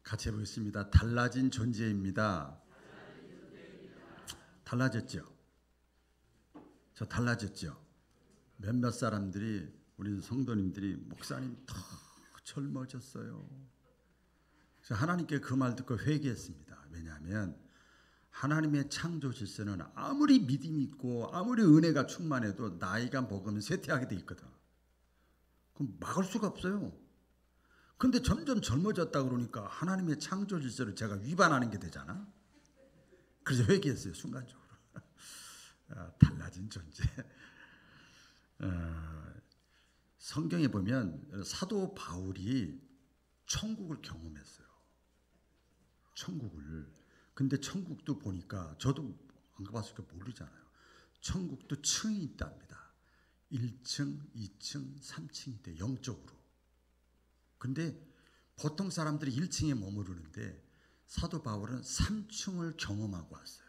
같이 해보겠습니다. 달라진 존재입니다. 달라졌죠? 저 달라졌죠? 몇몇 사람들이, 우리 성도님들이 목사님 더 젊어졌어요. 그래서 하나님께 그 말 듣고 회개했습니다. 왜냐하면 하나님의 창조 질서는 아무리 믿음이 있고 아무리 은혜가 충만해도 나이가 먹으면 쇠퇴하게 돼 있거든. 그럼 막을 수가 없어요. 근데 점점 젊어졌다 그러니까 하나님의 창조 질서를 제가 위반하는 게 되잖아. 그래서 회개했어요, 순간적으로. 달라진 존재. 성경에 보면 사도 바울이 천국을 경험했어요. 천국을. 근데 천국도 보니까 저도 안 가봤으니까 모르잖아요. 천국도 층이 있답니다. 1층, 2층, 3층이 돼, 영적으로. 근데 보통 사람들이 1층에 머무르는데 사도 바울은 3층을 경험하고 왔어요.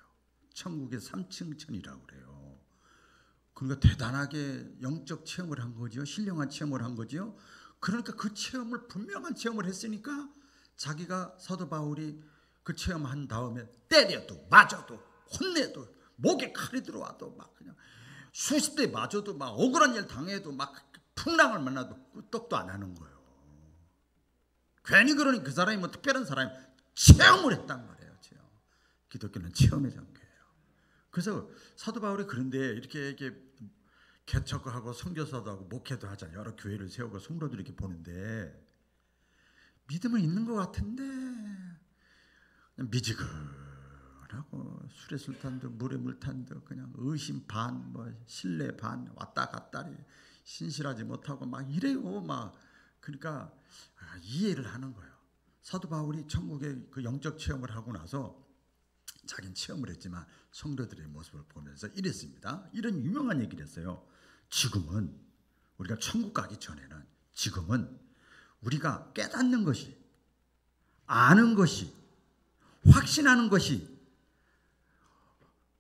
천국의 3층천이라고 그래요. 그러니까 대단하게 영적 체험을 한 거죠. 신령한 체험을 한 거죠. 그러니까 그 체험을, 분명한 체험을 했으니까 자기가, 사도 바울이 그 체험한 다음에 때려도 맞아도 혼내도 목에 칼이 들어와도 막 그냥 수십 대 맞아도 막 억울한 일 당해도 막 풍랑을 만나도 끄떡도 안 하는 거예요. 괜히 그러니 그 사람이 뭐 특별한 사람이 체험을 했단 말이에요. 체험. 기독교는 체험의 종교예요. 그래서 사도 바울이 그런데 이렇게 개척하고 선교사도 하고 목회도 하잖아요. 여러 교회를 세우고 성도들이 이렇게 보는데 믿음은 있는 것 같은데 미지근하고 술에 술 탄도 물에 물 탄도 그냥 의심 반, 뭐 신뢰 반, 왔다 갔다리 신실하지 못하고 막 이래요. 막 그러니까 이해를 하는 거예요. 사도 바울이 천국의 그 영적 체험을 하고 나서 자기는 체험을 했지만 성도들의 모습을 보면서 이랬습니다. 이런 유명한 얘기를 했어요. 지금은 우리가 천국 가기 전에는, 지금은 우리가 깨닫는 것이, 아는 것이, 확신하는 것이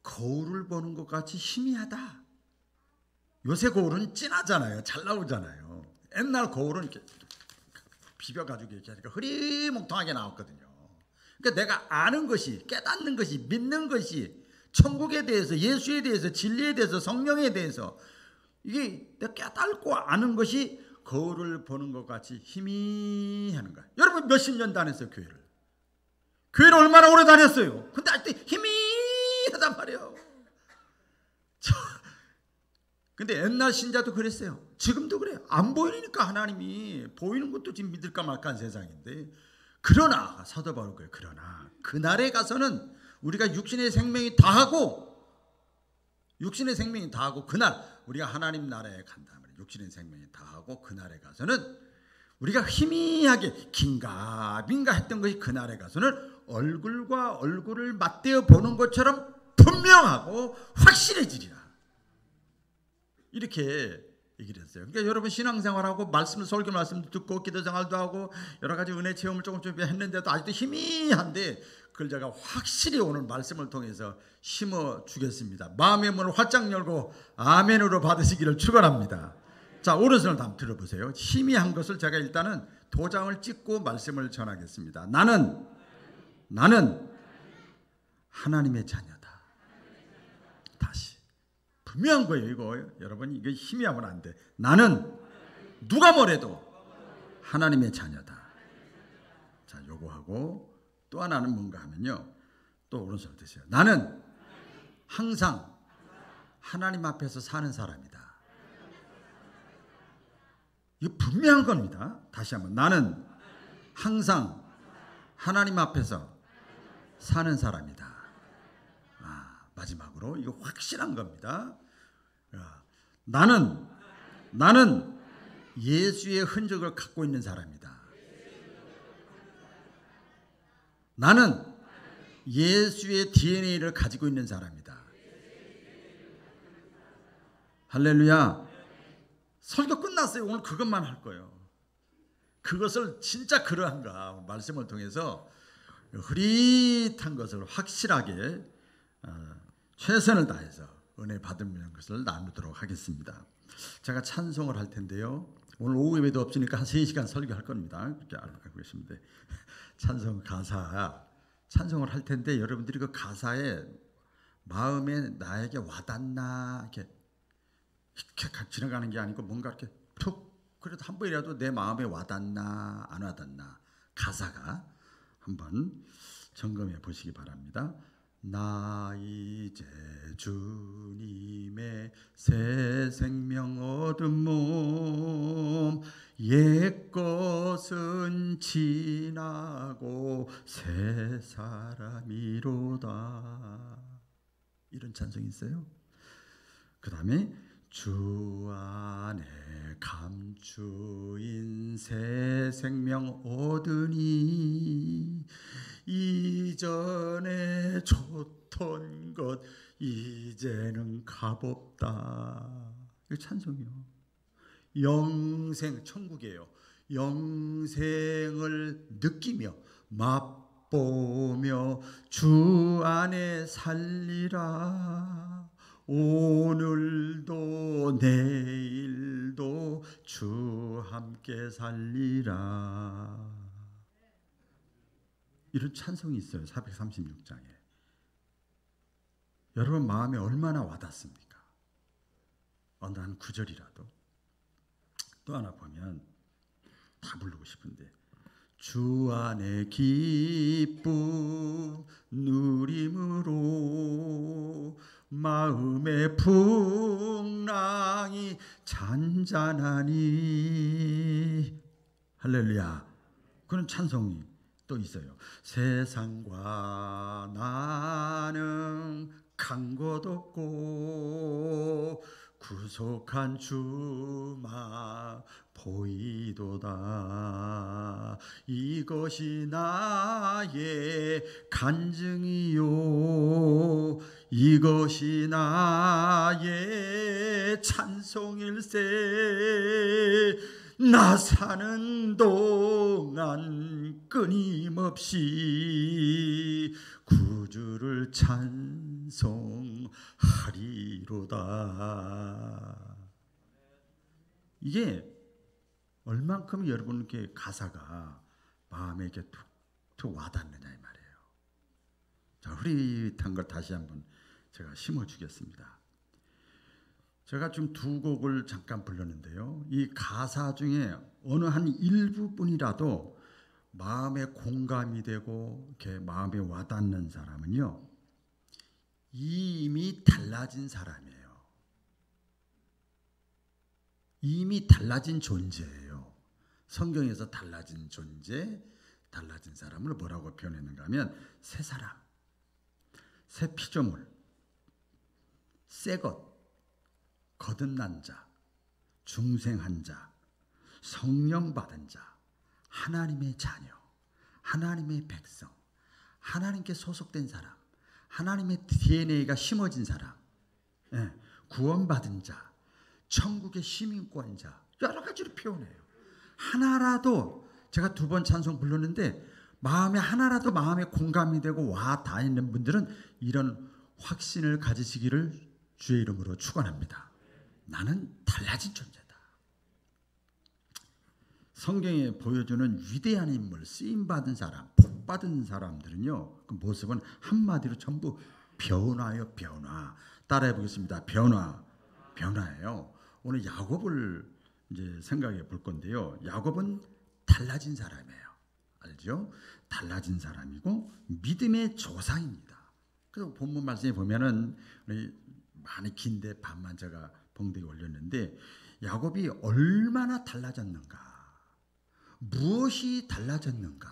거울을 보는 것 같이 희미하다. 요새 거울은 진하잖아요. 잘 나오잖아요. 옛날 거울은 이렇게 비벼가지고 이렇게 하니까 흐리멍텅하게 나왔거든요. 그러니까 내가 아는 것이, 깨닫는 것이, 믿는 것이, 천국에 대해서, 예수에 대해서, 진리에 대해서, 성령에 대해서, 이게 내가 깨닫고 아는 것이 거울을 보는 것 같이 희미하는 거야. 여러분 몇십 년 다녔어요, 교회를. 교회를 얼마나 오래 다녔어요. 근데 아직도 희미하단 말이에요. 근데 옛날 신자도 그랬어요. 지금도 그래요. 안 보이니까 하나님이, 보이는 것도 지금 믿을까 말까 한 세상인데, 그러나 사도 바울 거예요. 그러나 그날에 가서는 우리가 육신의 생명이 다하고, 육신의 생명이 다하고 그날 우리가 하나님 나라에 간다면 육신의 생명이 다하고 그날에 가서는 우리가 희미하게 긴가민가 했던 것이 그날에 가서는 얼굴과 얼굴을 맞대어 보는 것처럼 분명하고 확실해지리라. 이렇게 얘기를 했어요. 그러니까 여러분 신앙생활하고 말씀을, 설교 말씀도 듣고 기도생활도 하고 여러 가지 은혜 체험을 조금 했는데도 아직도 희미한데, 그걸 제가 확실히 오늘 말씀을 통해서 심어 주겠습니다. 마음의 문을 활짝 열고 아멘으로 받으시기를 축원합니다. 자, 오른손을 한번 들어보세요. 희미한 것을 제가 일단은 도장을 찍고 말씀을 전하겠습니다. 나는 하나님의 자녀다. 다시 분명한 거예요. 이거 여러분, 이거 희미하면 안 돼. 나는 누가 뭐래도 하나님의 자녀다. 자, 요거 하고 또 하나는 뭔가 하면요, 또 오른손을 드세요. 나는 항상 하나님 앞에서 사는 사람이다. 이거 분명한 겁니다. 다시 한번, 나는 항상 하나님 앞에서 사는 사람이다. 마지막으로 이거 확실한 겁니다. 나는 예수의 흔적을 갖고 있는 사람이다. 나는 예수의 DNA를 가지고 있는 사람이다. 할렐루야. 설교 끝났어요. 오늘 그것만 할 거예요. 그것을 진짜 그러한가 말씀을 통해서 흐릿한 것을 확실하게 최선을 다해서 은혜 받는 것을 나누도록 하겠습니다. 제가 찬송을 할 텐데요, 오늘 오후 예배도 없으니까 한 3시간 설교할 겁니다. 그렇게 알고 계시는데 찬송 가사 찬송을 할 텐데 여러분들이 그 가사에 마음에 나에게 와닿나 이렇게 지나가는 게 아니고 뭔가 이렇게 툭 그래도 한 번이라도 내 마음에 와닿나 안 와닿나 가사가 한번 점검해 보시기 바랍니다. 나 이제 주님의 새 생명 얻은 몸 옛것은 지나고 새 사람이로다. 이런 찬송이 있어요. 그 다음에 주 안에 감추인 새 생명 얻으니 이전에 좋던 것 이제는 값없다. 이거 찬송이요. 영생 천국이에요. 영생을 느끼며 맛보며 주 안에 살리라. 오늘도 내일도 주 함께 살리라. 이런 찬송이 있어요. 436장에. 여러분 마음에 얼마나 와닿습니까? 어느 한 구절이라도. 또 하나 보면 다 부르고 싶은데 주 안에 기쁨 누림으로 마음의 풍랑이 잔잔하니 할렐루야. 그런 찬송이 또 있어요. 세상과 나는 간 것 없고 구속한 주만 보이도다. 이것이 나의 간증이요 이것이 나의 찬송일세. 나 사는 동안 끊임없이 구주를 찬송하리로다. 이게 얼만큼 여러분께 가사가 마음에 이렇게 툭툭 와닿느냐 이 말이에요. 자, 흐릿한 걸 다시 한번 제가 심어주겠습니다. 제가 지금 두 곡을 잠깐 불렀는데요. 이 가사 중에 어느 한 일부분이라도 마음에 공감이 되고 이렇게 마음에 와닿는 사람은요, 이미 달라진 사람이에요. 이미 달라진 존재예요. 성경에서 달라진 존재, 달라진 사람을 뭐라고 표현했는가 하면 새 사람, 새 피조물, 새 것, 거듭난 자, 중생한 자, 성령 받은 자, 하나님의 자녀, 하나님의 백성, 하나님께 소속된 사람, 하나님의 DNA가 심어진 사람, 구원받은 자, 천국의 시민권자, 여러 가지로 표현해요. 하나라도 제가 두 번 찬송 불렀는데 마음에 하나라도 마음에 공감이 되고 와 닿는 분들은 이런 확신을 가지시기를 주의 이름으로 축원합니다. 나는 달라진 존재다. 성경에 보여주는 위대한 인물, 쓰임받은 사람, 복받은 사람들은요, 그 모습은 한마디로 전부 변화요, 변화. 따라해 보겠습니다. 변화예요. 오늘 야곱을 이제 생각해 볼 건데요. 야곱은 달라진 사람이에요. 알죠? 달라진 사람이고 믿음의 조상입니다. 그래서 본문 말씀에 보면은 많이 긴데 반만 제가 봉독에 올렸는데 야곱이 얼마나 달라졌는가, 무엇이 달라졌는가,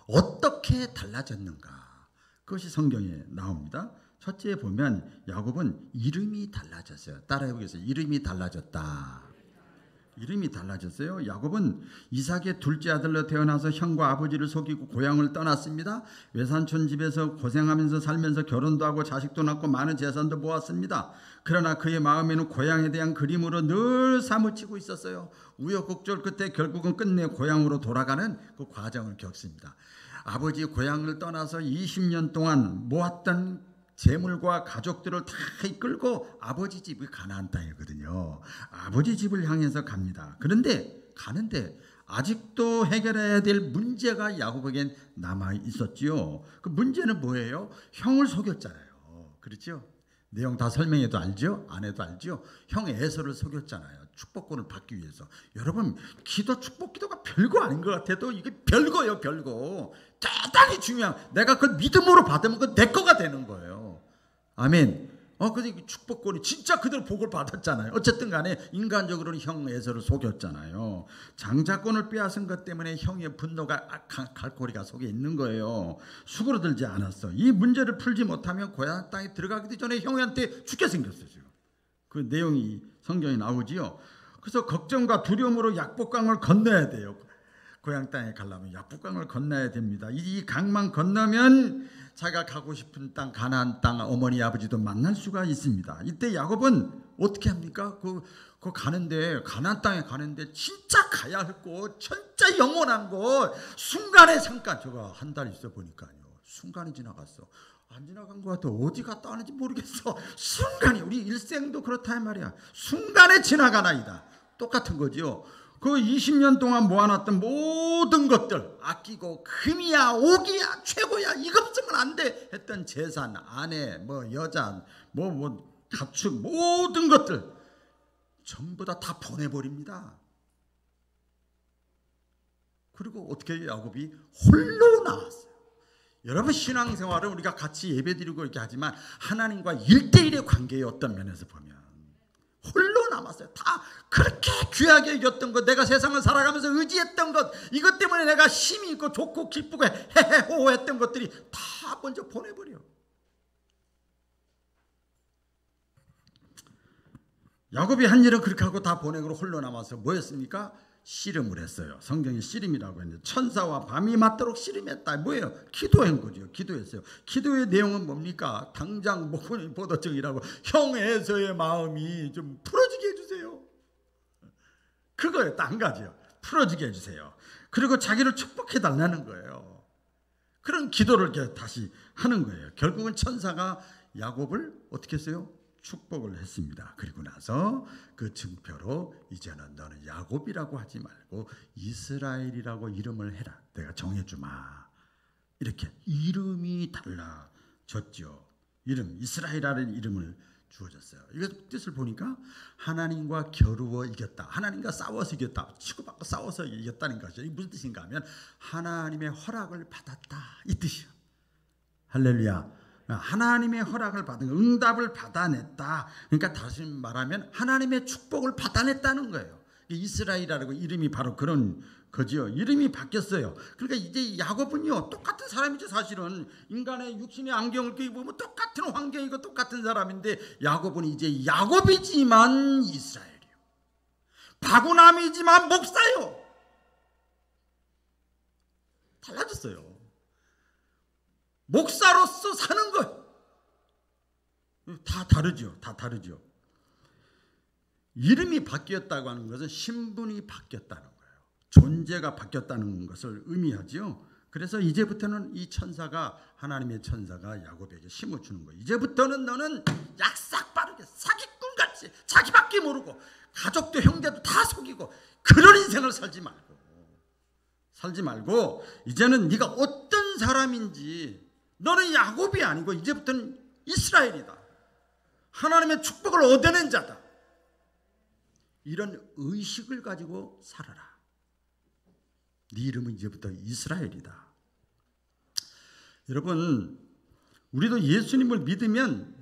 어떻게 달라졌는가, 그것이 성경에 나옵니다. 첫째 보면 야곱은 이름이 달라졌어요. 따라해 보겠습니다. 이름이 달라졌다. 이름이 달라졌어요. 야곱은 이삭의 둘째 아들로 태어나서 형과 아버지를 속이고 고향을 떠났습니다. 외삼촌 집에서 고생하면서 살면서 결혼도 하고 자식도 낳고 많은 재산도 모았습니다. 그러나 그의 마음에는 고향에 대한 그림으로 늘 사무치고 있었어요. 우여곡절 끝에 결국은 끝내 고향으로 돌아가는 그 과정을 겪습니다. 아버지 고향을 떠나서 20년 동안 모았던 재물과 가족들을 다 이끌고 아버지 집이 가나안 땅이거든요. 아버지 집을 향해서 갑니다. 그런데 가는데 아직도 해결해야 될 문제가 야곱에겐 남아 있었지요. 그 문제는 뭐예요? 형을 속였잖아요. 그렇죠? 내용 다 설명해도 알죠? 안 해도 알죠? 형 에서를 속였잖아요. 축복권을 받기 위해서. 여러분, 기도, 축복 기도가 별거 아닌 것 같아도 이게 별거예요, 별거. 대단히 중요한. 내가 그걸 믿음으로 받으면 그건 내 거가 되는 거예요. 아멘. 근데 축복권이 진짜 그대로 복을 받았잖아요. 어쨌든 간에 인간적으로는 형 에서를 속였잖아요. 장자권을 빼앗은 것 때문에 형의 분노가 갈고리가 속에 있는 거예요. 수그러들지 않았어. 이 문제를 풀지 못하면 고향 땅에 들어가기도 전에 형한테 죽게 생겼어요. 그 내용이 성경에 나오지요. 그래서 걱정과 두려움으로 약복강을 건너야 돼요. 고향 땅에 가려면 약복강을 건너야 됩니다. 이 강만 건너면 자기가 가고 싶은 땅, 가나안 땅, 어머니 아버지도 만날 수가 있습니다. 이때 야곱은 어떻게 합니까? 그 가는데, 가나안 땅에 가는데 진짜 가야 할 곳, 진짜 영원한 곳, 순간에 잠깐, 저거 한 달 있어 보니까요, 순간이 지나갔어. 안 지나간 것 같아. 어디 갔다 왔는지 모르겠어. 순간이, 우리 일생도 그렇다 말이야. 순간에 지나가나이다. 똑같은 거지요. 그 20년 동안 모아놨던 모든 것들, 아끼고 금이야 옥이야 최고야, 이거 없으면 안 돼 했던 재산, 아내, 여자, 가축, 모든 것들 전부 다 보내버립니다. 그리고 어떻게 야곱이 홀로 나왔어요. 여러분, 신앙생활은 우리가 같이 예배드리고 이렇게 하지만 하나님과 1대1의 관계의 어떤 면에서 보면 홀로 남았어요. 다 그렇게 귀하게 여겼던 것, 내가 세상을 살아가면서 의지했던 것, 이것 때문에 내가 힘이 있고 좋고 기쁘고 헤헤호호 했던 것들이 다 먼저 보내버려. 야곱이 한 일은 그렇게 하고 다 보내고 홀로 남아서 뭐였습니까? 씨름을 했어요. 성경이 씨름이라고 했는데 천사와 밤이 맞도록 씨름했다. 뭐예요? 기도한 거죠. 기도했어요. 기도의 내용은 뭡니까? 당장 보도증이라고, 형 에서의 마음이 좀 풀어지게 해주세요. 그거예요. 딱 한 가지요. 풀어지게 해주세요. 그리고 자기를 축복해 달라는 거예요. 그런 기도를 다시 하는 거예요. 결국은 천사가 야곱을 어떻게 했어요? 축복을 했습니다. 그리고 나서 그 증표로 이제는 너는 야곱이라고 하지 말고 이스라엘이라고 이름을 해라. 내가 정해주마. 이렇게 이름이 달라졌죠. 이스라엘이라는 이름을 주어졌어요. 이거 뜻을 보니까 하나님과 겨루어 이겼다. 하나님과 싸워서 이겼다. 치고받고 싸워서 이겼다는 것이죠. 이게 무슨 뜻인가 하면 하나님의 허락을 받았다, 이 뜻이요. 할렐루야. 하나님의 허락을 받은, 응답을 받아냈다. 그러니까 다시 말하면 하나님의 축복을 받아냈다는 거예요. 이스라엘이라고 이름이 바로 그런 거지요. 이름이 바뀌었어요. 그러니까 이제 야곱은요, 똑같은 사람이죠. 사실은 인간의 육신의 안경을 끼고 보면 똑같은 환경이고 똑같은 사람인데, 야곱은 이제 야곱이지만 이스라엘이요. 바구남이지만 목사요. 달라졌어요. 목사로서 사는 것, 다 다르죠. 다 다르죠. 이름이 바뀌었다고 하는 것은 신분이 바뀌었다는 거예요. 존재가 바뀌었다는 것을 의미하죠. 그래서 이제부터는 이 천사가, 하나님의 천사가 야곱에게 힘을 주는 거예요. 이제부터는 너는 약삭 빠르게 사기꾼같이 자기밖에 모르고 가족도 형제도 다 속이고 그런 인생을 살지 말고 이제는 네가 어떤 사람인지, 너는 야곱이 아니고 이제부터는 이스라엘이다. 하나님의 축복을 얻어낸 자다. 이런 의식을 가지고 살아라. 네 이름은 이제부터 이스라엘이다. 여러분, 우리도 예수님을 믿으면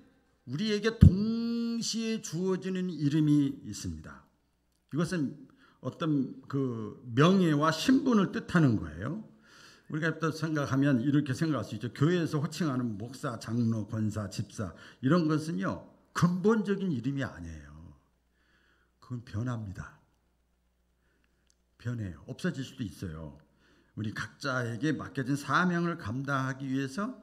우리에게 동시에 주어지는 이름이 있습니다. 이것은 어떤 그 명예와 신분을 뜻하는 거예요. 우리가 또 생각하면 이렇게 생각할 수 있죠. 교회에서 호칭하는 목사, 장로, 권사, 집사, 이런 것은요, 근본적인 이름이 아니에요. 그건 변합니다. 변해요. 없어질 수도 있어요. 우리 각자에게 맡겨진 사명을 감당하기 위해서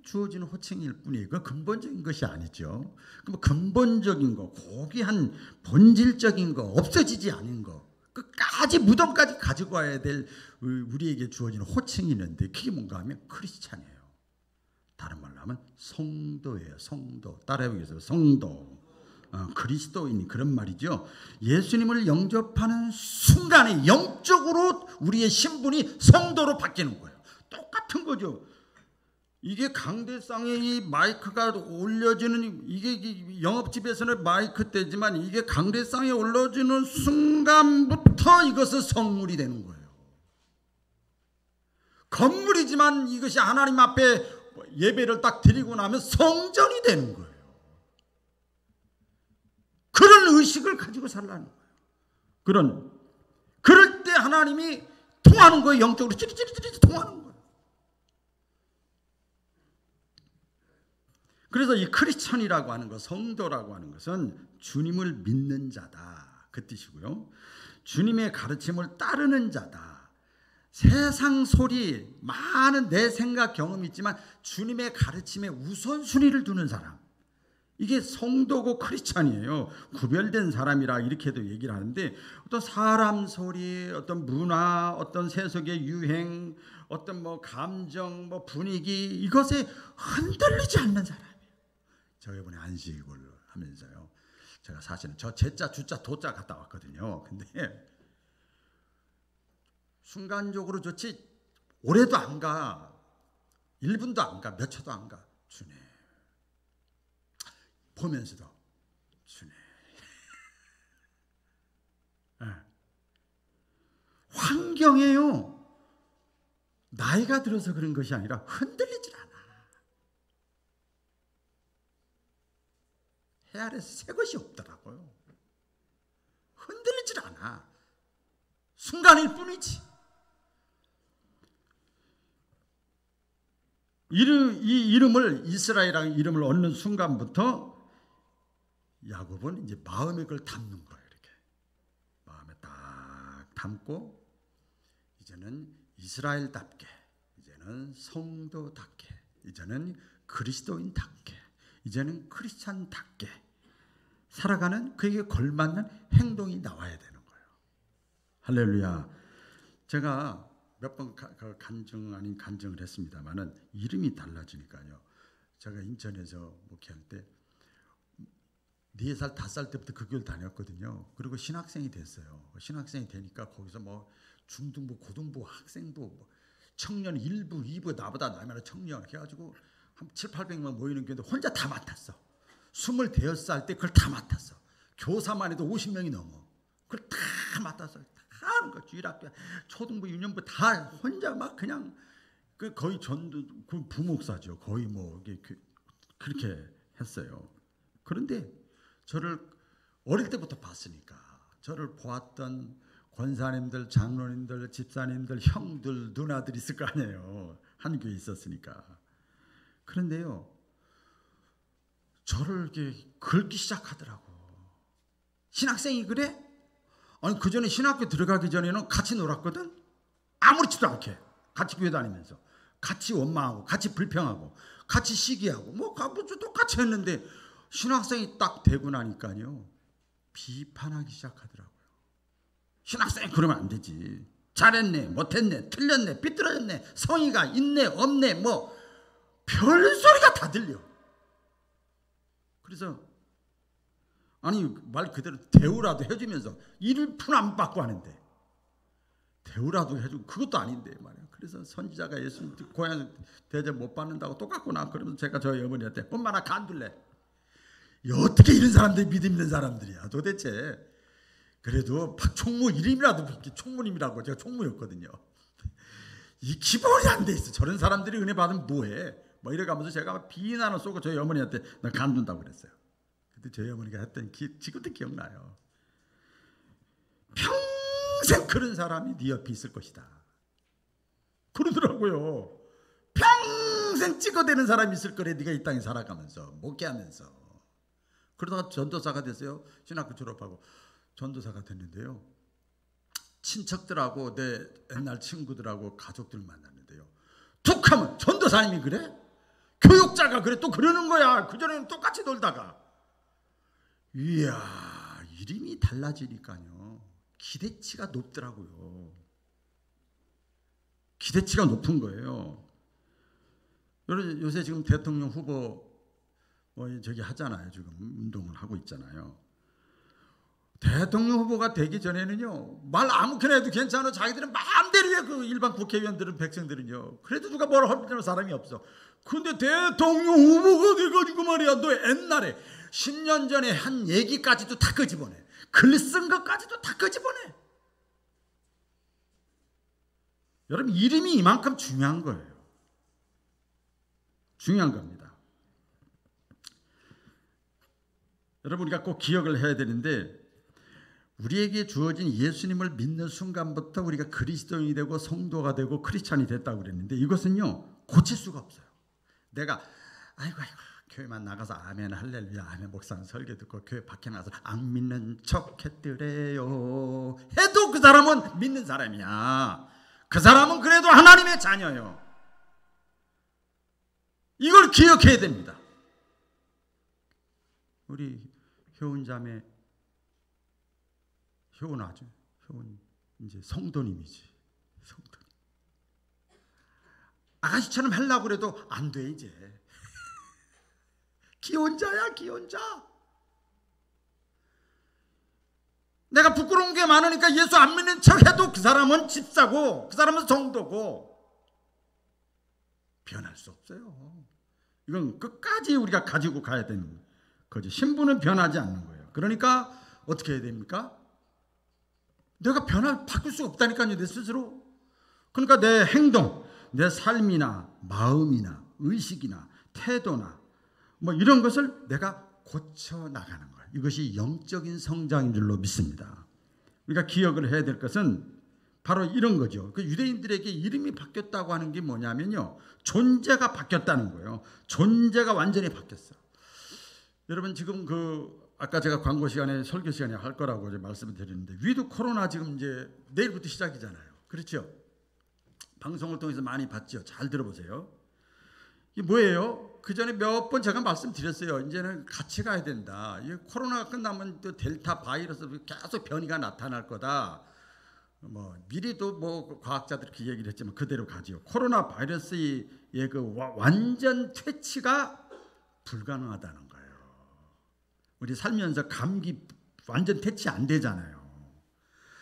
주어지는 호칭일 뿐이에요. 그 근본적인 것이 아니죠. 그럼 근본적인 거, 고귀한 본질적인 거, 없어지지 않은 거, 끝까지 무덤까지 가지고 와야 될 우리에게 주어지는 호칭이 있는데, 그게 뭔가 하면 크리스찬이에요. 다른 말로 하면 성도예요. 성도. 따라해보겠어요. 성도. 그리스도인 그런 말이죠. 예수님을 영접하는 순간에 영적으로 우리의 신분이 성도로 바뀌는 거예요. 똑같은 거죠. 이게 강대상에 이 마이크가 올려지는, 이게 영업집에서는 마이크 때지만 이게 강대상에 올려지는 순간부터 이것은 성물이 되는 거예요. 건물이지만 이것이 하나님 앞에 예배를 딱 드리고 나면 성전이 되는 거예요. 그런 의식을 가지고 살라는 거예요. 그럴 때 하나님이 통하는 거예요. 영적으로 찌릿찌릿 통하는 거예요. 그래서 이 크리스천이라고 하는 것, 성도라고 하는 것은 주님을 믿는 자다, 그 뜻이고요. 주님의 가르침을 따르는 자다. 세상 소리, 많은 내 생각 경험이 있지만 주님의 가르침에 우선순위를 두는 사람, 이게 성도고 크리스찬이에요. 구별된 사람이라 이렇게도 얘기를 하는데, 어떤 사람 소리, 어떤 문화, 어떤 세속의 유행, 어떤 감정, 분위기, 이것에 흔들리지 않는 사람이에요. 저 이번에 안식을 하면서요, 제가 사실은 저 제자, 주자, 도자 갔다 왔거든요. 근데 순간적으로 좋지 오래도 안 가, 1분도 안 가, 몇 초도 안 가. 주님 보면서도 주님. 환경에요, 나이가 들어서 그런 것이 아니라 흔들리질 않아. 해 아래서 새 것이 없더라고요. 흔들리질 않아. 순간일 뿐이지. 이 이름을, 이스라엘이라는 이름을 얻는 순간부터 야곱은 이제 마음에 그걸 담는 거예요. 이렇게 마음에 딱 담고, 이제는 이스라엘답게, 이제는 성도답게, 이제는 그리스도인답게, 이제는 크리스찬답게 살아가는, 그에게 걸맞는 행동이 나와야 되는 거예요. 할렐루야. 제가 몇 번 간증 아닌 간증을 했습니다만은 이름이 달라지니까요. 제가 인천에서 목회할 때 4살, 5살 때부터 그 교회를 다녔거든요. 그리고 신학생이 됐어요. 신학생이 되니까 거기서 중등부, 고등부, 학생부, 청년 1부, 2부, 나보다 나이 많은 청년 해가지고 한 700~800명 모이는 교회인데 혼자 다 맡았어. 25살 때 그걸 다 맡았어. 교사만 해도 50명이 넘어. 그걸 다 맡았어. 다 하는 거. 주일학교, 초등부, 유년부 다 혼자 막 그냥 거의 그 부목사죠. 거의 그렇게 했어요. 그런데 저를 어릴 때부터 봤으니까, 저를 보았던 권사님들, 장로님들, 집사님들, 형들, 누나들 있을 거 아니에요. 한 교회에 있었으니까. 그런데요, 저를 이렇게 긁기 시작하더라고. 신학생이 그래? 아니, 그 전에 신학교 들어가기 전에는 같이 놀았거든. 아무렇지도 않게 같이 교회 다니면서 같이 원망하고, 같이 불평하고, 같이 시기하고, 똑같이 했는데 신학생이 딱 되고 나니까요, 비판하기 시작하더라고요. 신학생 그러면 안 되지. 잘했네, 못했네, 틀렸네, 삐뚤어졌네, 성의가 있네, 없네, 별소리가 다 들려. 그래서 아니, 말 그대로 대우라도 해주면서 1푼 안 받고 하는데, 대우라도 해주고 그것도 아닌데 말이야. 그래서 선지자가 예수님 고향 대접 못 받는다고 똑같구나. 그러면서 제가 저희 어머니한테, 엄마 나 간둘래. 어떻게 이런 사람들이 믿음 있는 사람들이야 도대체. 그래도 총무 이름이라도 총무님이라고, 제가 총무였거든요. 이 기본이 안 돼 있어. 저런 사람들이 은혜 받으면 뭐해? 이래가면서 제가 비난을 쏘고 저희 어머니한테 나 간둔다고 그랬어요. 그때 저희 어머니가 했던 지금도 기억나요. 평생 그런 사람이 네 옆에 있을 것이다 그러더라고요. 평생 찍어대는 사람이 있을 거래, 네가 이 땅에 살아가면서, 목회하면서. 그러다가 전도사가 됐어요. 신학교 졸업하고 전도사가 됐는데요, 친척들하고 내 옛날 친구들하고 가족들 만났는데요, 툭 하면 전도사님이 그래? 교육자가 그래? 또 그러는 거야. 그전에는 똑같이 놀다가. 이야, 이름이 달라지니까요, 기대치가 높더라고요. 기대치가 높은 거예요. 요새 지금 대통령 후보 저기 하잖아요. 지금 운동을 하고 있잖아요. 대통령 후보가 되기 전에는요, 말 아무렇게나 해도 괜찮아. 자기들은 마음대로 해. 그 일반 국회의원들은, 백성들은요. 그래도 누가 뭐라 할 사람이 없어. 근데 대통령 후보가 돼가지고 말이야, 너 옛날에 10년 전에 한 얘기까지도 다 끄집어내. 글 쓴 것까지도 다 끄집어내. 여러분, 이름이 이만큼 중요한 거예요. 중요한 겁니다. 여러분, 우리가 꼭 기억을 해야 되는데, 우리에게 주어진 예수님을 믿는 순간부터 우리가 그리스도인이 되고 성도가 되고 크리스찬이 됐다고 그랬는데, 이것은요 고칠 수가 없어요. 내가 아이고 교회만 나가서 아멘 할렐루야 아멘 목사님 설교 듣고 교회 밖에 나가서 안 믿는 척 했더래요 해도 그 사람은 믿는 사람이야. 그 사람은 그래도 하나님의 자녀예요. 이걸 기억해야 됩니다. 우리 효은자매, 효은아죠. 효은 이제 성도님이지. 성도. 아가씨처럼 하려고 그래도 안 돼 이제. 기혼자야 기혼자. 내가 부끄러운 게 많으니까 예수 안 믿는 척해도 그 사람은 집사고 그 사람은 성도고 변할 수 없어요. 이건 끝까지 우리가 가지고 가야 되는 거죠. 신분은 변하지 않는 거예요. 그러니까 어떻게 해야 됩니까? 내가 바꿀 수 없다니까요. 내 스스로. 그러니까 내 행동, 내 삶이나 마음이나 의식이나 태도나 뭐 이런 것을 내가 고쳐 나가는 거예요. 이것이 영적인 성장인 줄로 믿습니다. 우리가 기억을 해야 될 것은 바로 이런 거죠. 그 유대인들에게 이름이 바뀌었다고 하는 게 뭐냐면요, 존재가 바뀌었다는 거예요. 존재가 완전히 바뀌었어. 여러분, 지금 아까 제가 광고 시간에 설교 시간에 할 거라고 이제 말씀을 드렸는데, 위드 코로나 지금 이제 내일부터 시작이잖아요. 그렇죠? 방송을 통해서 많이 봤죠. 잘 들어보세요. 이게 뭐예요? 그 전에 몇 번 제가 말씀드렸어요. 이제는 같이 가야 된다. 이 코로나가 끝나면 또 델타 바이러스 계속 변이가 나타날 거다. 미리도 과학자들이 그 얘기를 했지만 그대로 가지요. 코로나 바이러스의 그 완전 퇴치가 불가능하다는 거예요. 우리 살면서 감기 완전 퇴치 안 되잖아요.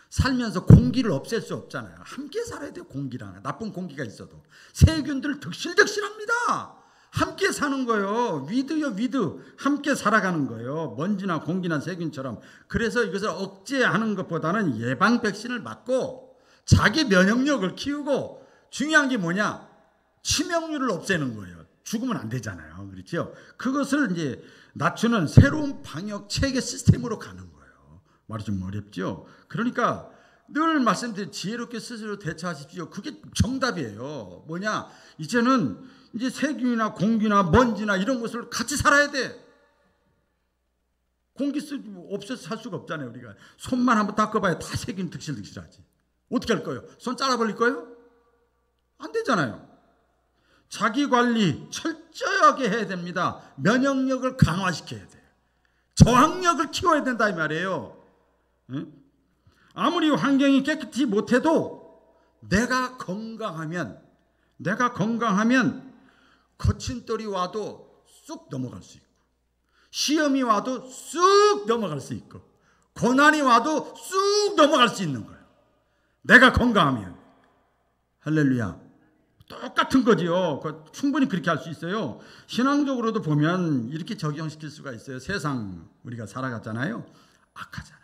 살면서 공기를 없앨 수 없잖아요. 함께 살아야 돼요. 공기랑 나쁜 공기가 있어도 세균들 득실득실합니다. 함께 사는 거예요. 위드요, 위드. 함께 살아가는 거예요. 먼지나 공기나 세균처럼. 그래서 이것을 억제하는 것보다는 예방 백신을 맞고 자기 면역력을 키우고, 중요한 게 뭐냐? 치명률을 없애는 거예요. 죽으면 안 되잖아요. 그렇죠? 그것을 이제 낮추는 새로운 방역 체계 시스템으로 가는 거예요. 말이 좀 어렵죠? 그러니까 늘 말씀드린 지혜롭게 스스로 대처하십시오. 그게 정답이에요. 뭐냐? 이제는 이제 세균이나 공기나 먼지나 이런 것을 같이 살아야 돼. 공기 없어서 살 수가 없잖아요. 우리가 손만 한번 닦아봐야 다 세균 득실득실하지. 어떻게 할 거예요? 손 잘라버릴 거예요? 안 되잖아요. 자기 관리 철저하게 해야 됩니다. 면역력을 강화시켜야 돼요. 저항력을 키워야 된다 이 말이에요. 응? 아무리 환경이 깨끗이 못해도 내가 건강하면 거친 돌이 와도 쑥 넘어갈 수 있고, 시험이 와도 쑥 넘어갈 수 있고, 고난이 와도 쑥 넘어갈 수 있는 거예요. 내가 건강하면. 할렐루야. 똑같은 거지요. 충분히 그렇게 할 수 있어요. 신앙적으로도 보면 이렇게 적용시킬 수가 있어요. 세상 우리가 살아갔잖아요. 악하잖아요.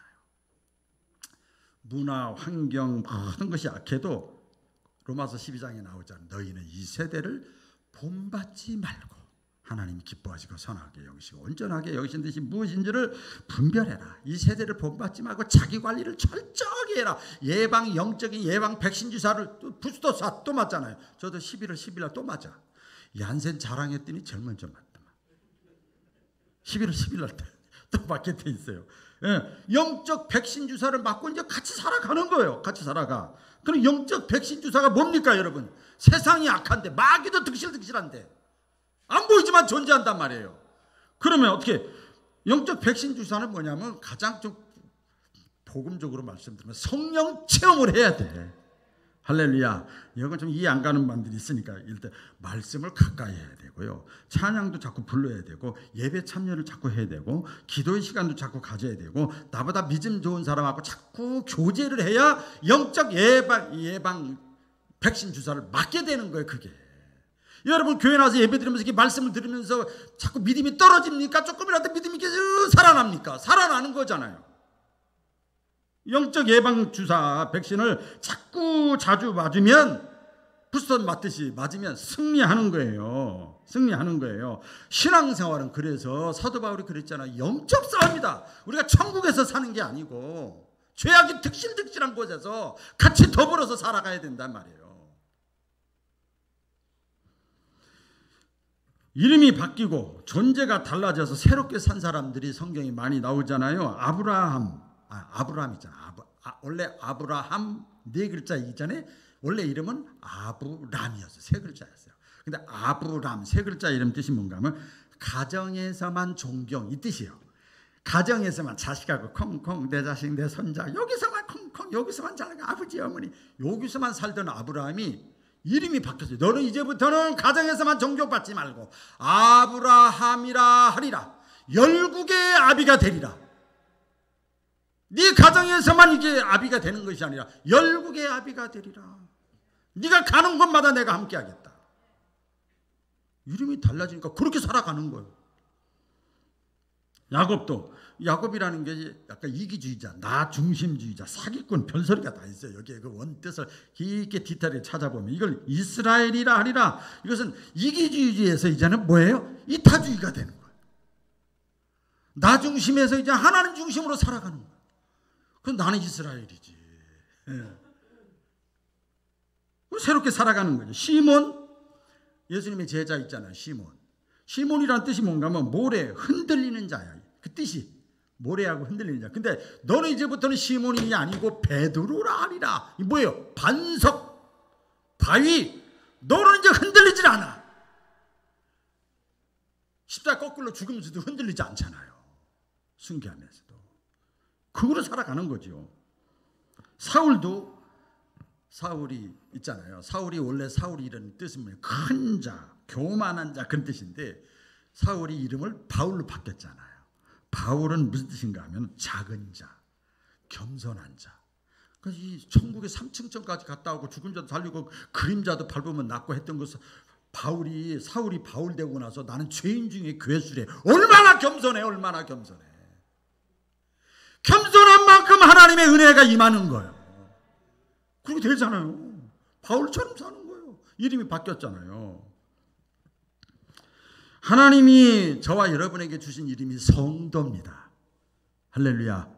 문화, 환경 모든 것이 악해도 로마서 12장에 나오잖아요. 너희는 이 세대를 본받지 말고 하나님이 기뻐하시고 선하게 여기시고 온전하게 여기신 듯이 무엇인지를 분별해라. 이 세대를 본받지 말고 자기 관리를 철저하게 해라. 영적인 예방 백신 주사를 부스터샷 또 맞잖아요. 저도 11월 10일 날 또 맞아. 얀센 자랑했더니 제일 먼저 맞더만. 11월 10일 날 또 맞게 돼 있어요. 예, 영적 백신 주사를 맞고 이제 같이 살아가는 거예요. 같이 살아가. 그럼 영적 백신 주사가 뭡니까, 여러분? 세상이 악한데, 마귀도 득실득실한데, 안 보이지만 존재한단 말이에요. 그러면 어떻게? 영적 백신 주사는 뭐냐면, 가장 좀 복음적으로 말씀드리면 성령 체험을 해야 돼. 할렐루야. 이건 좀 이해 안 가는 분들이 있으니까 일단 말씀을 가까이 해야 되고요. 찬양도 자꾸 불러야 되고 예배 참여를 자꾸 해야 되고 기도의 시간도 자꾸 가져야 되고 나보다 믿음 좋은 사람하고 자꾸 교제를 해야 영적 예방 백신 주사를 맞게 되는 거예요. 그게. 여러분 교회 나와서 예배 드리면서 이렇게 말씀을 들으면서 자꾸 믿음이 떨어집니까? 조금이라도 믿음이 계속 살아납니까? 살아나는 거잖아요. 영적 예방 주사 백신을 자꾸 자주 맞으면 부스터 맞듯이 맞으면 승리하는 거예요. 승리하는 거예요. 신앙생활은 그래서 사도 바울이 그랬잖아요. 영적 싸움이다. 우리가 천국에서 사는 게 아니고 죄악이 득실득실한 곳에서 같이 더불어서 살아가야 된단 말이에요. 이름이 바뀌고 존재가 달라져서 새롭게 산 사람들이 성경에 많이 나오잖아요. 아브라함 있잖아. 원래 아브라함 네 글자 이전에 원래 이름은 아브람이었어요. 세 글자였어요. 근데 아브람 세 글자 이름 뜻이 뭔가 하면 가정에서만 존경 이 뜻이에요. 가정에서만 자식하고 콩콩 내 자식 내 손자 여기서만 콩콩 여기서만 자라가 아버지 어머니 여기서만 살던 아브라함이 이름이 바뀌었어요. 너는 이제부터는 가정에서만 존경받지 말고 아브라함이라 하리라. 열국의 아비가 되리라. 네 가정에서만 이게 아비가 되는 것이 아니라 열국의 아비가 되리라. 네가 가는 곳마다 내가 함께 하겠다. 이름이 달라지니까 그렇게 살아가는 거예요. 야곱이라는 게 약간 이기주의자, 나 중심주의자, 사기꾼 별소리가 다 있어요. 여기에 그 원뜻을 깊게 디테일하게 찾아보면 이걸 이스라엘이라 하리라. 이것은 이기주의에서 이제는 뭐예요? 이타주의가 되는 거예요. 나 중심에서 이제 하나님 중심으로 살아가는 거예요. 그럼 나는 이스라엘이지. 새롭게 살아가는 거죠. 시몬, 예수님의 제자 있잖아요. 시몬이란 뜻이 뭔가 하면 모래, 흔들리는 자야. 그 뜻이 모래하고 흔들리는 자. 근데 너는 이제부터는 시몬이 아니고 베드로라 하리라. 이 뭐예요? 반석, 바위. 너는 이제 흔들리질 않아. 십자가 거꾸로 죽으면서도 흔들리지 않잖아요. 순교하면서도. 그거로 살아가는 거죠. 사울이 있잖아요. 사울이 원래 사울이 이런 뜻은 큰 자, 교만한 자 그런 뜻인데 사울이 이름을 바울로 바뀌었잖아요. 바울은 무슨 뜻인가 하면 작은 자, 겸손한 자. 그래서 이 천국의 3층까지 갔다 오고 죽은 자도 살리고 그림자도 밟으면 낫고 했던 것을 사울이 바울 되고 나서 나는 죄인 중에 괴수래. 얼마나 겸손해. 겸손한 만큼 하나님의 은혜가 임하는 거예요. 그렇게 되잖아요. 바울처럼 사는 거예요. 이름이 바뀌었잖아요. 하나님이 저와 여러분에게 주신 이름이 성도입니다. 할렐루야.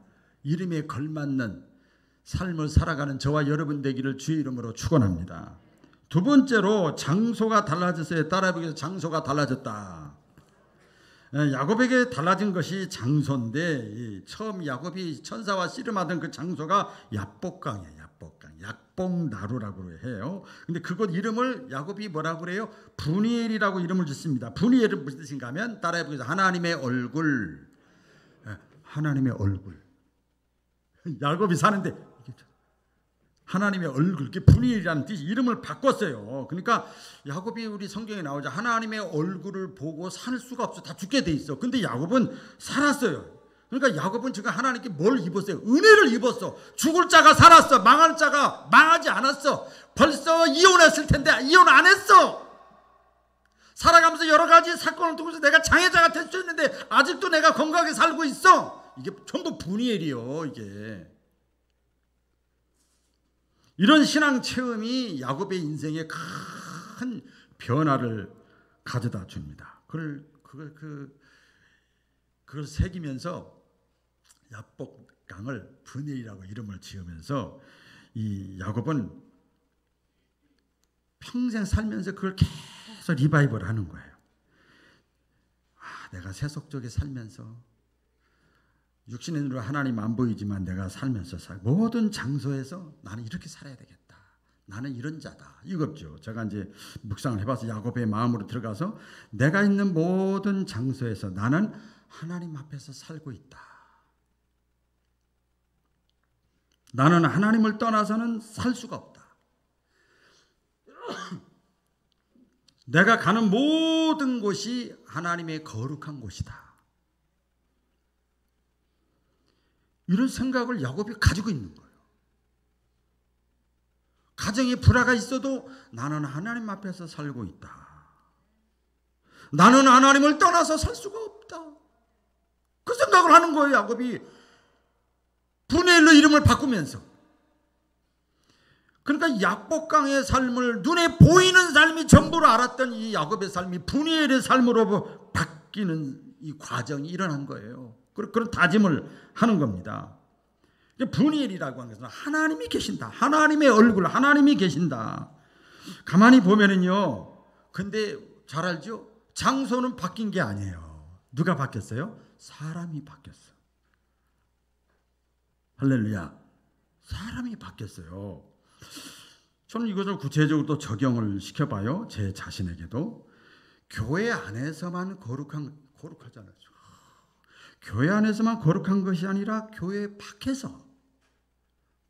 이름에 걸맞는 삶을 살아가는 저와 여러분 되기를 주의 이름으로 축원합니다. 두 번째로 장소가 달라졌어요. 따라해보겠습니다. 장소가 달라졌다. 야곱에게 달라진 것이 장소인데 처음 야곱이 천사와 씨름하던 그 장소가 야복강이에요. 약복나루라고 해요. 근데 그곳 이름을 야곱이 뭐라고 그래요? 브니엘이라고 이름을 짓습니다. 브니엘은 무슨 뜻인가 하면 따라해보겠습니다. 하나님의 얼굴. 야곱이 사는데 하나님의 얼굴, 그게 브니엘이라는 뜻이 이름을 바꿨어요. 그러니까 야곱이 우리 성경에 나오자 하나님의 얼굴을 보고 살 수가 없어. 다 죽게 돼 있어. 근데 야곱은 살았어요. 그러니까 야곱은 지금 하나님께 뭘 입었어요? 은혜를 입었어. 죽을 자가 살았어. 망할 자가 망하지 않았어. 벌써 이혼했을 텐데 이혼 안 했어. 살아가면서 여러 가지 사건을 통해서 내가 장애자가 될 수 있는데 아직도 내가 건강하게 살고 있어. 이게 전부 브니엘이요. 이게 이런 신앙 체험이 야곱의 인생에 큰 변화를 가져다 줍니다. 그걸 새기면서 야복강을 브니엘이라고 이름을 지으면서 이 야곱은 평생 살면서 그걸 계속 리바이벌 하는 거예요. 내가 세속적에 살면서 육신의 눈으로 하나님 안 보이지만 내가 살면서 모든 장소에서 나는 이렇게 살아야 되겠다. 나는 이런 자다. 이거죠. 제가 이제 묵상을 해봐서 야곱의 마음으로 들어가서 내가 있는 모든 장소에서 나는 하나님 앞에서 살고 있다. 나는 하나님을 떠나서는 살 수가 없다. 내가 가는 모든 곳이 하나님의 거룩한 곳이다. 이런 생각을 야곱이 가지고 있는 거예요. 가정에 불화가 있어도 나는 하나님 앞에서 살고 있다. 나는 하나님을 떠나서 살 수가 없다. 그 생각을 하는 거예요, 야곱이. 분이엘로 이름을 바꾸면서. 그러니까 약복강의 삶을 눈에 보이는 삶이 전부로 알았던 이 야곱의 삶이 분이엘의 삶으로 바뀌는 이 과정이 일어난 거예요. 그런 다짐을 하는 겁니다. 분이엘이라고 하는 것은 하나님이 계신다. 하나님의 얼굴, 하나님이 계신다. 가만히 보면은요. 근데 잘 알죠? 장소는 바뀐 게 아니에요. 누가 바뀌었어요? 사람이 바뀌었어. 할렐루야. 사람이 바뀌었어요. 저는 이것을 구체적으로 또 적용을 시켜봐요. 제 자신에게도. 교회 안에서만 거룩하잖아요. 교회 안에서만 거룩한 것이 아니라 교회 밖에서,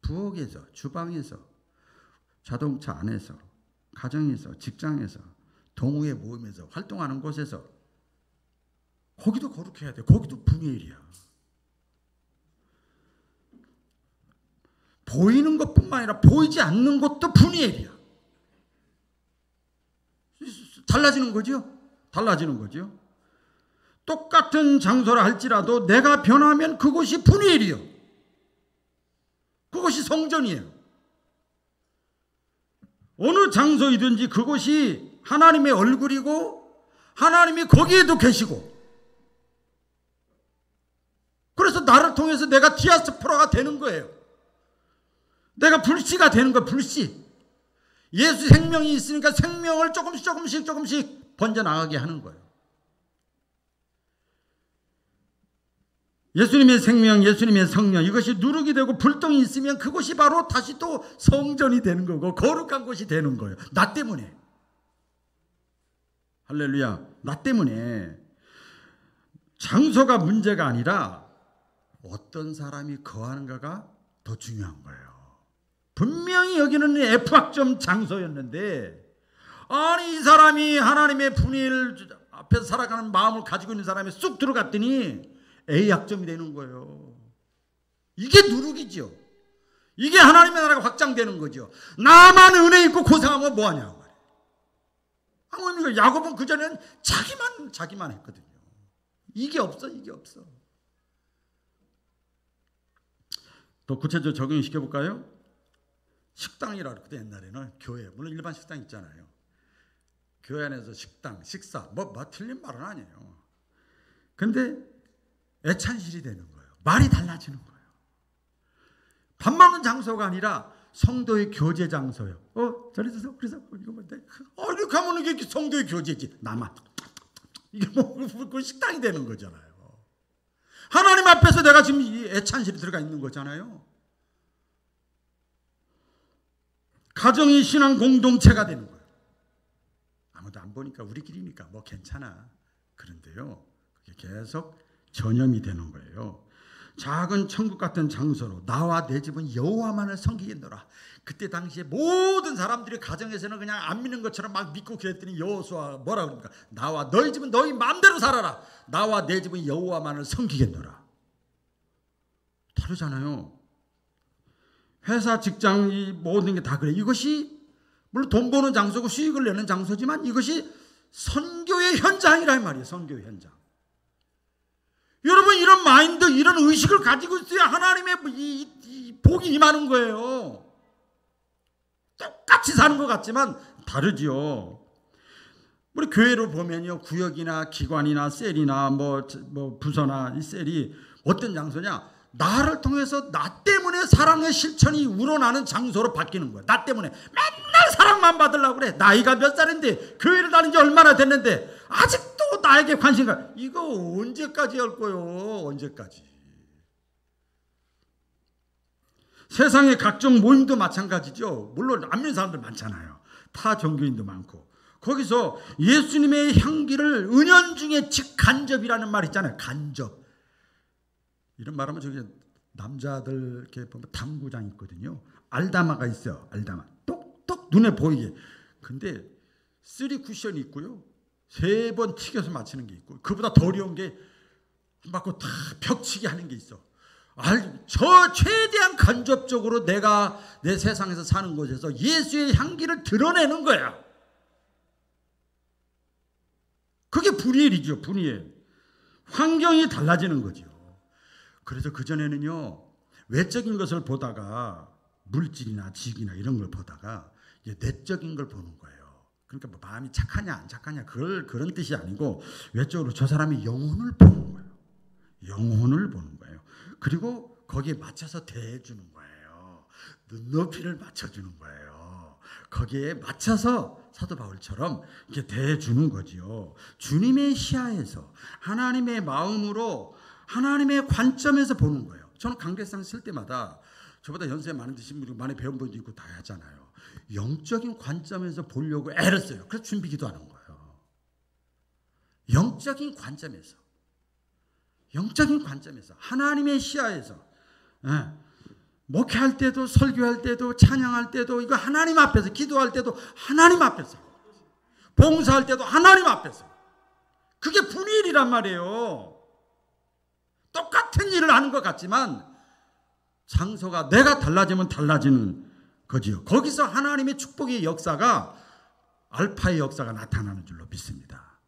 부엌에서, 주방에서, 자동차 안에서, 가정에서, 직장에서, 동호회 모임에서 활동하는 곳에서 거기도 거룩해야 돼. 거기도 분이엘이야. 보이는 것뿐만 아니라 보이지 않는 것도 분이엘이야. 달라지는 거죠. 달라지는 거죠. 똑같은 장소라 할지라도 내가 변하면 그곳이 분이엘이요. 그것이 성전이에요. 어느 장소이든지 그곳이 하나님의 얼굴이고 하나님이 거기에도 계시고, 그래서 나를 통해서 내가 디아스포라가 되는 거예요. 내가 불씨가 되는 거예요. 불씨. 예수 생명이 있으니까 생명을 조금씩 번져나가게 하는 거예요. 예수님의 생명, 예수님의 성령, 이것이 누룩이 되고 불똥이 있으면 그곳이 바로 다시 또 성전이 되는 거고 거룩한 곳이 되는 거예요. 나 때문에. 할렐루야. 나 때문에. 장소가 문제가 아니라 어떤 사람이 거하는가가 더 중요한 거예요. 분명히 여기는 F학점 장소였는데, 아니 이 사람이 하나님의 분일 앞에서 살아가는 마음을 가지고 있는 사람이 쑥 들어갔더니 A학점이 되는 거예요. 이게 누룩이죠. 이게 하나님의 나라가 확장되는 거죠. 나만 은혜 있고 고생하면 뭐하냐고 말이에요. 아무 의미가. 야곱은 그전엔 자기만 했거든요. 이게 없어. 또 구체적으로 적용시켜볼까요? 식당이라 그랬거든. 옛날에는 교회, 물론 일반 식당 있잖아요. 교회 안에서 식당, 식사, 뭐 틀린 말은 아니에요. 근데 애찬실이 되는 거예요. 말이 달라지는 거예요. 밥 먹는 장소가 아니라 성도의 교제 장소예요. 저리 드세요. 그래서 이거 뭔데? 이렇게 하면 이게 성도의 교제지. 나만. 이게 그 식당이 되는 거잖아요. 하나님 앞에서 내가 지금 이 애찬실이 들어가 있는 거잖아요. 가정이 신앙 공동체가 되는 거예요. 아무도 안 보니까 우리끼리니까 뭐 괜찮아. 그런데요, 그게 계속 전염이 되는 거예요. 작은 천국 같은 장소로 나와 내 집은 여호와만을 섬기겠노라. 그때 당시에 모든 사람들이 가정에서는 그냥 안 믿는 것처럼 막 믿고 그랬더니 여호수아가 뭐라 그럽니까? 나와 너희 집은 너희 마음대로 살아라. 나와 내 집은 여호와만을 섬기겠노라. 다르잖아요. 회사, 직장, 이 모든 게 다 그래. 이것이 물론 돈 버는 장소고 수익을 내는 장소지만 이것이 선교의 현장이라 말이에요. 선교의 현장. 여러분, 이런 마인드, 이런 의식을 가지고 있어야 하나님의 이 복이 임하는 거예요. 똑같이 사는 것 같지만 다르지요. 우리 교회를 보면요, 구역이나 기관이나 셀이나 뭐 부서나 이 셀이 어떤 장소냐? 나를 통해서 나 때문에 사랑의 실천이 우러나는 장소로 바뀌는 거야. 나 때문에 맨날 사랑만 받으려고 그래. 나이가 몇 살인데, 교회를 다닌 지 얼마나 됐는데 아직도 나에게 관심가. 이거 언제까지 할 거요? 언제까지? 세상의 각종 모임도 마찬가지죠. 물론 안 믿는 사람들 많잖아요. 타 종교인도 많고. 거기서 예수님의 향기를 은연중에 직간접이라는 말 있잖아요. 간접. 이런 말하면 저기 남자들 이렇게 보면 당구장 있거든요. 알다마가 있어요. 알다마. 똑똑 눈에 보이게. 근데 3 쿠션이 있고요. 3번 튀겨서 맞히는 게 있고, 그보다 더 어려운 게 맞고 다 벽치기 하는 게 있어. 저 최대한 간접적으로 내가 내 세상에서 사는 곳에서 예수의 향기를 드러내는 거야. 그게 분이엘이죠. 분이엘. 환경이 달라지는 거죠. 그래서 그전에는요, 외적인 것을 보다가 물질이나 직이나 이런 걸 보다가 내적인 걸 보는 거예요. 그러니까 뭐 마음이 착하냐 안 착하냐 그런 뜻이 아니고, 외적으로 저 사람이 영혼을 보는 거예요. 영혼을 보는 거예요. 그리고 거기에 맞춰서 대해주는 거예요. 눈높이를 맞춰주는 거예요. 거기에 맞춰서 사도 바울처럼 이렇게 대해주는 거지요. 주님의 시야에서, 하나님의 마음으로, 하나님의 관점에서 보는 거예요. 저는 강대상 쓸 때마다 저보다 연세 많은 분이 많이 배운 분도 있고 다 하잖아요. 영적인 관점에서 보려고 애를 써요. 그래서 준비기도 하는 거예요. 영적인 관점에서, 영적인 관점에서, 하나님의 시야에서, 목회할 때도, 설교할 때도, 찬양할 때도, 이거 하나님 앞에서, 기도할 때도 하나님 앞에서, 봉사할 때도 하나님 앞에서. 그게 분이엘이란 말이에요. 똑같은 일을 하는 것 같지만 장소가 내가 달라지면 달라지는 거지요. 거기서 하나님의 축복의 역사가, 알파의 역사가 나타나는 줄로 믿습니다.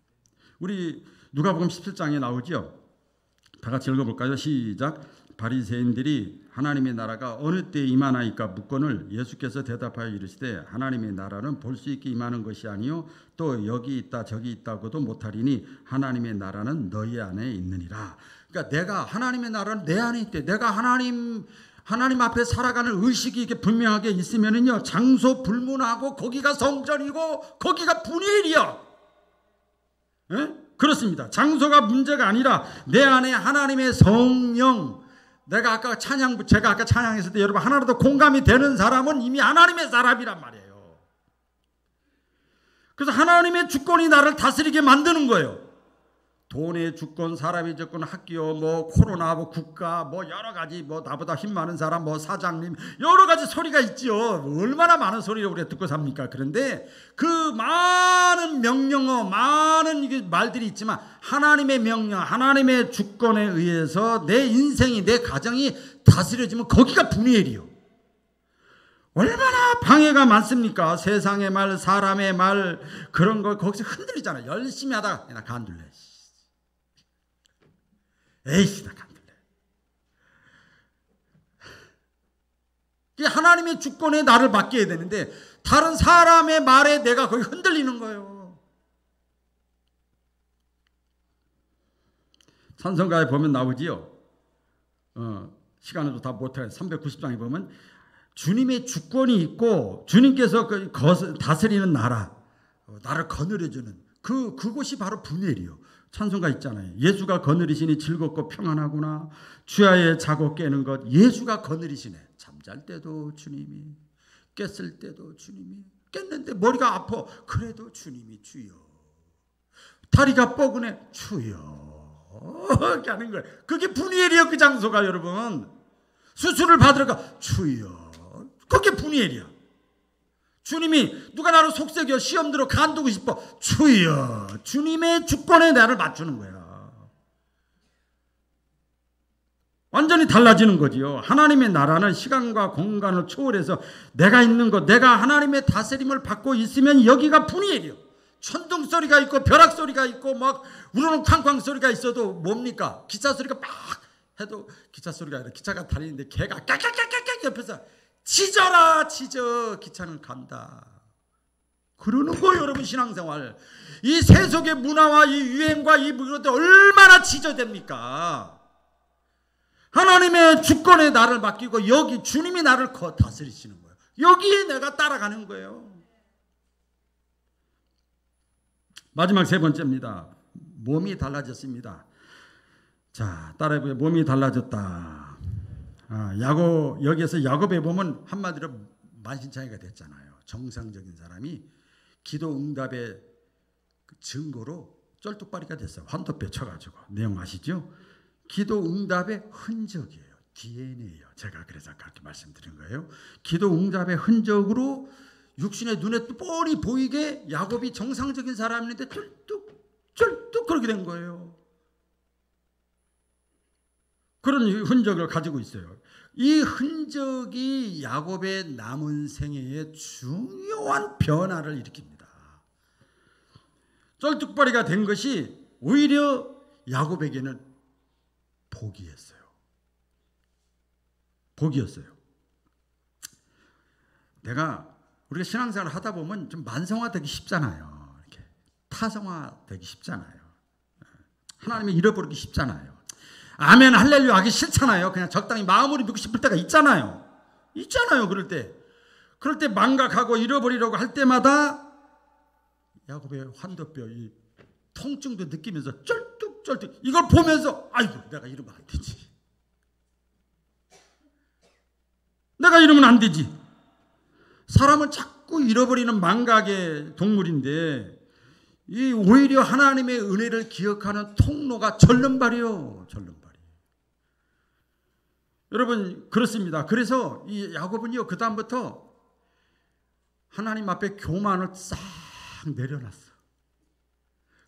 우리 누가복음 17장에 나오죠. 다 같이 읽어볼까요? 시작. 바리새인들이 하나님의 나라가 어느 때에 임하나이까 묻거늘 예수께서 대답하여 이르시되 하나님의 나라는 볼 수 있게 임하는 것이 아니요 또 여기 있다 저기 있다고도 못하리니 하나님의 나라는 너희 안에 있느니라. 그러니까 내가, 하나님의 나라는 내 안에 있대. 내가 하나님 앞에 살아가는 의식이 이렇게 분명하게 있으면은요, 장소 불문하고 거기가 성전이고 거기가 분이엘이야. 그렇습니다. 장소가 문제가 아니라 내 안에 하나님의 성령, 제가 아까 찬양했을 때 여러분 하나라도 공감이 되는 사람은 이미 하나님의 사람이란 말이에요. 그래서 하나님의 주권이 나를 다스리게 만드는 거예요. 돈의 주권, 사람의 주권, 학교, 뭐 코로나, 뭐 국가, 뭐 여러 가지, 뭐 나보다 힘 많은 사람, 뭐 사장님, 여러 가지 소리가 있지요. 얼마나 많은 소리를 우리가 듣고 삽니까? 그런데 그 많은 명령어, 많은 이게 말들이 있지만 하나님의 명령, 하나님의 주권에 의해서 내 인생이, 내 가정이 다스려지면 거기가 분이엘이요. 얼마나 방해가 많습니까? 세상의 말, 사람의 말, 그런 거 거기서 흔들리잖아요. 열심히 하다가 나 간둘래. 에이씨, 나 간둘래. 하나님의 주권에 나를 맡겨야 되는데 다른 사람의 말에 내가 거기 흔들리는 거예요. 찬송가에 보면 나오지요. 시간을 다 못해. 390장에 보면 주님의 주권이 있고 주님께서 다스리는 나라, 나를 거느려주는 그곳이 바로 분이엘이요. 찬송가 있잖아요. 예수가 거느리시니 즐겁고 평안하구나. 주야의 자고 깨는 것. 예수가 거느리시네. 잠잘 때도 주님이, 깼을 때도 주님이, 깼는데 머리가 아파. 그래도 주님이 주여. 다리가 뻐근해. 주여. 이렇게 하는 거예요. 그게 분이엘이요. 그 장소가 여러분. 수술을 받으러 가. 주여. 그게 분이엘이야. 주님이 누가 나를 속삭여 시험 들어 간두고 싶어. 주여. 주님의 주권에 나를 맞추는 거야. 완전히 달라지는 거지요. 하나님의 나라는 시간과 공간을 초월해서 내가 있는 곳, 내가 하나님의 다스림을 받고 있으면 여기가 분이엘이요. 천둥 소리가 있고 벼락 소리가 있고 막 우르릉 쾅쾅 소리가 있어도 뭡니까? 기차 소리가 막 해도 기차 소리가 아니라 기차가 다니는데 개가 깍깍깍깍 옆에서 짖어라 짖어. 기차는 간다. 그러는 거예요. 여러분 신앙생활. 이 세속의 문화와 이 유행과 이 그런데 얼마나 짖어댑니까? 하나님의 주권에 나를 맡기고 여기 주님이 나를 다스리시는 거예요. 여기에 내가 따라가는 거예요. 마지막 세 번째입니다. 몸이 달라졌습니다. 자, 따라해보세요. 몸이 달라졌다. 여기에서 야곱에 보면 한마디로 만신창이가 됐잖아요. 정상적인 사람이 기도 응답의 증거로 쩔뚝발이가 됐어요. 환도뼈 쳐가지고. 내용 아시죠? 기도 응답의 흔적이에요. DNA예요. 제가 그래서 그렇게 말씀드린 거예요. 기도 응답의 흔적으로 육신의 눈에 뻔히 보이게 야곱이 정상적인 사람인데 쩔뚝 그렇게 된 거예요. 그런 흔적을 가지고 있어요. 이 흔적이 야곱의 남은 생애에 중요한 변화를 일으킵니다. 쩔뚝벌이가 된 것이 오히려 야곱에게는 복이었어요. 복이었어요. 우리가 신앙생활을 하다 보면 좀 만성화되기 쉽잖아요. 이렇게 타성화되기 쉽잖아요. 하나님을 잃어버리기 쉽잖아요. 아멘 할렐루야 하기 싫잖아요. 그냥 적당히 마음으로 믿고 싶을 때가 있잖아요. 그럴 때 망각하고 잃어버리려고 할 때마다 야곱의 환도뼈 이 통증도 느끼면서 쩔뚝 이걸 보면서 아이고 내가 이러면 안 되지. 내가 이러면 안 되지. 사람은 자꾸 잃어버리는 망각의 동물인데 이 오히려 하나님의 은혜를 기억하는 통로가 절름발이요. 여러분 그렇습니다. 그래서 이 야곱은요 그 다음부터 하나님 앞에 교만을 싹 내려놨어.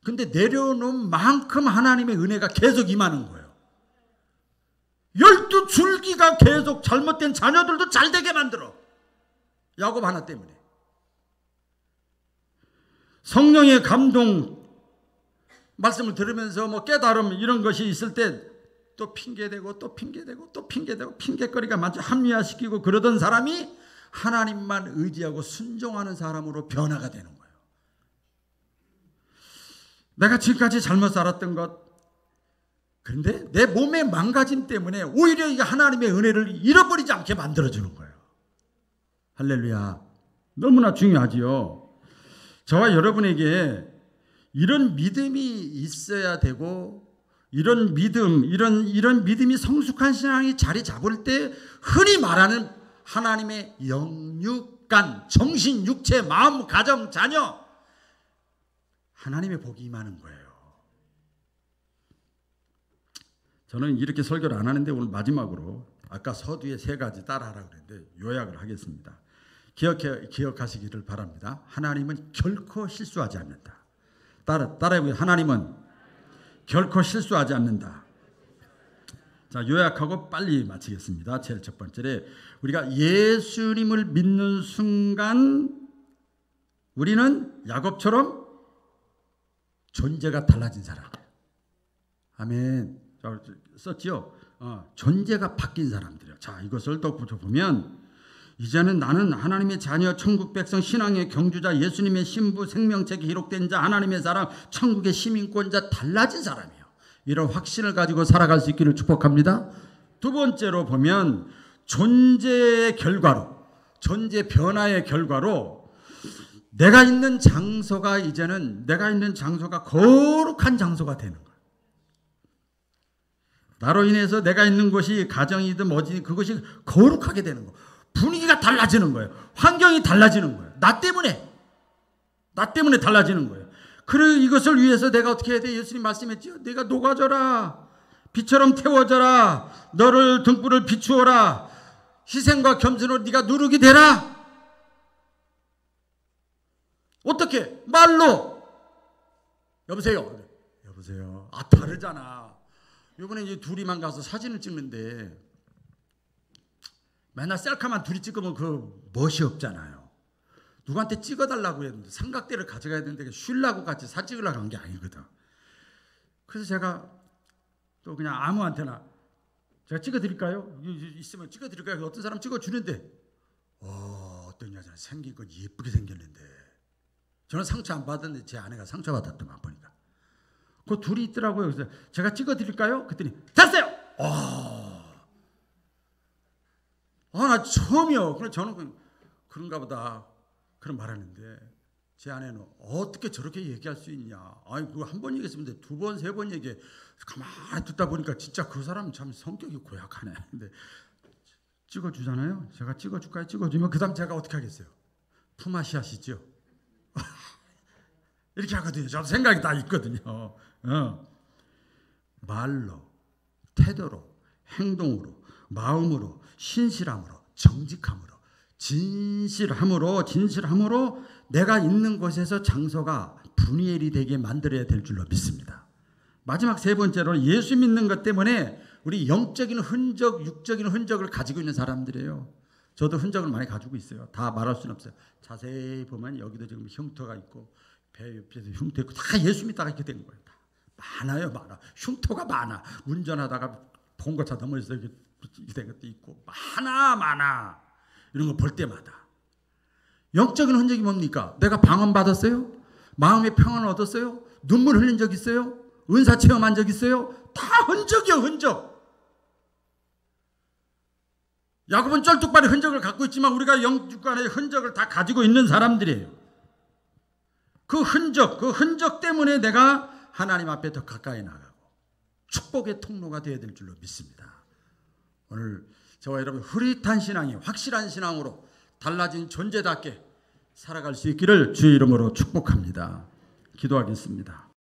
근데 내려놓은 만큼 하나님의 은혜가 계속 임하는 거예요. 12줄기가 계속 잘못된 자녀들도 잘 되게 만들어. 야곱 하나 때문에. 성령의 감동 말씀을 들으면서 뭐 깨달음 이런 것이 있을 때 또 핑계대고 핑계거리가 많죠. 합리화시키고 그러던 사람이 하나님만 의지하고 순종하는 사람으로 변화가 되는 거예요. 내가 지금까지 잘못 살았던 것, 그런데 내 몸의 망가짐 때문에 오히려 이게 하나님의 은혜를 잃어버리지 않게 만들어주는 거예요. 할렐루야. 너무나 중요하지요. 저와 여러분에게 이런 믿음이 있어야 되고 이런 믿음이 성숙한 신앙이 자리 잡을 때 흔히 말하는 하나님의 영육간, 정신, 육체, 마음, 가정, 자녀 하나님의 복이 임하는 거예요. 저는 이렇게 설교를 안 하는데 오늘 마지막으로 아까 서두에 3가지 따라하라고 그랬는데 요약을 하겠습니다. 기억하시기를 바랍니다. 하나님은 결코 실수하지 않는다. 따라해보세요. 하나님은 결코 실수하지 않는다. 자, 요약하고 빨리 마치겠습니다. 제일 첫 번째로 우리가 예수님을 믿는 순간 우리는 야곱처럼 존재가 달라진 사람. 아멘. 자, 썼지요? 존재가 바뀐 사람들이요. 자, 이것을 또 보면 이제는 나는 하나님의 자녀, 천국 백성, 신앙의 경주자, 예수님의 신부, 생명책에 기록된 자, 하나님의 사람, 천국의 시민권자, 달라진 사람이에요. 이런 확신을 가지고 살아갈 수 있기를 축복합니다. 두 번째로 보면 존재의 결과로, 존재 변화의 결과로 내가 있는 장소가 이제는 내가 있는 장소가 거룩한 장소가 되는 거예요. 나로 인해서 내가 있는 곳이 가정이든 뭐지 그것이 거룩하게 되는 거예요. 분위기가 달라지는 거예요. 환경이 달라지는 거예요. 나 때문에 달라지는 거예요. 그래 이것을 위해서 내가 어떻게 해야 돼? 예수님 말씀했죠. 내가 녹아져라. 빛처럼 태워져라. 너를 등불을 비추어라. 희생과 겸손으로 네가 누룩이 되라. 어떻게? 말로. 여보세요. 다르잖아. 이번에 이제 둘이만 가서 사진을 찍는데 맨날 셀카만 둘이 찍으면 그 멋이 없잖아요. 누구한테 찍어달라고 했는데 삼각대를 가져가야 되는데 쉬려고 같이 사진 찍으려고 한 게 아니거든. 그래서 제가 또 그냥 아무한테나 제가 찍어드릴까요? 있으면 찍어드릴까요? 어떤 사람 찍어주는데 어떤 여자는 생긴 건 예쁘게 생겼는데 저는 상처 안 받았는데 제 아내가 상처 받았더만 보니까. 그 둘이 있더라고요. 그래서 제가 찍어드릴까요? 그랬더니 됐어요. 나 처음이요. 그래서 저는 그런가 보다 그런 말하는데 제 아내는 어떻게 저렇게 얘기할 수 있냐. 아니 그거 한 번 얘기했으면 돼. 2번, 3번 얘기해. 가만히 듣다 보니까 진짜 그 사람은 참 성격이 고약하네. 근데 찍어주잖아요. 제가 찍어줄까요? 찍어주면 그 다음 제가 어떻게 하겠어요? 품앗이 하시죠. 이렇게 하거든요. 저도 생각이 다 있거든요. 말로, 태도로, 행동으로, 마음으로, 신실함으로, 정직함으로 진실함으로 내가 있는 곳에서 장소가 분이엘이 되게 만들어야 될 줄로 믿습니다. 마지막 세 번째로 예수 믿는 것 때문에 우리 영적인 흔적, 육적인 흔적을 가지고 있는 사람들이에요. 저도 흔적을 많이 가지고 있어요. 다 말할 수는 없어요. 자세히 보면 여기도 지금 흉터가 있고 배 옆에도 흉터 있고 다 예수 믿다가 이렇게 된 거예요. 다 많아요, 많아. 흉터가 많아. 운전하다가 봉고차 넘어져서 이렇게 된 것도 있고 많아. 이런 거 볼 때마다 영적인 흔적이 뭡니까? 내가 방언 받았어요? 마음의 평안을 얻었어요? 눈물 흘린 적 있어요? 은사 체험한 적 있어요? 다 흔적이요, 흔적. 야곱은 쩔뚝발의 흔적을 갖고 있지만 우리가 영주간의 흔적을 다 가지고 있는 사람들이에요. 그 흔적 때문에 내가 하나님 앞에 더 가까이 나가고 축복의 통로가 되어야 될 줄로 믿습니다. 오늘 저와 여러분 흐릿한 신앙이 확실한 신앙으로 달라진 존재답게 살아갈 수 있기를 주의 이름으로 축복합니다. 기도하겠습니다.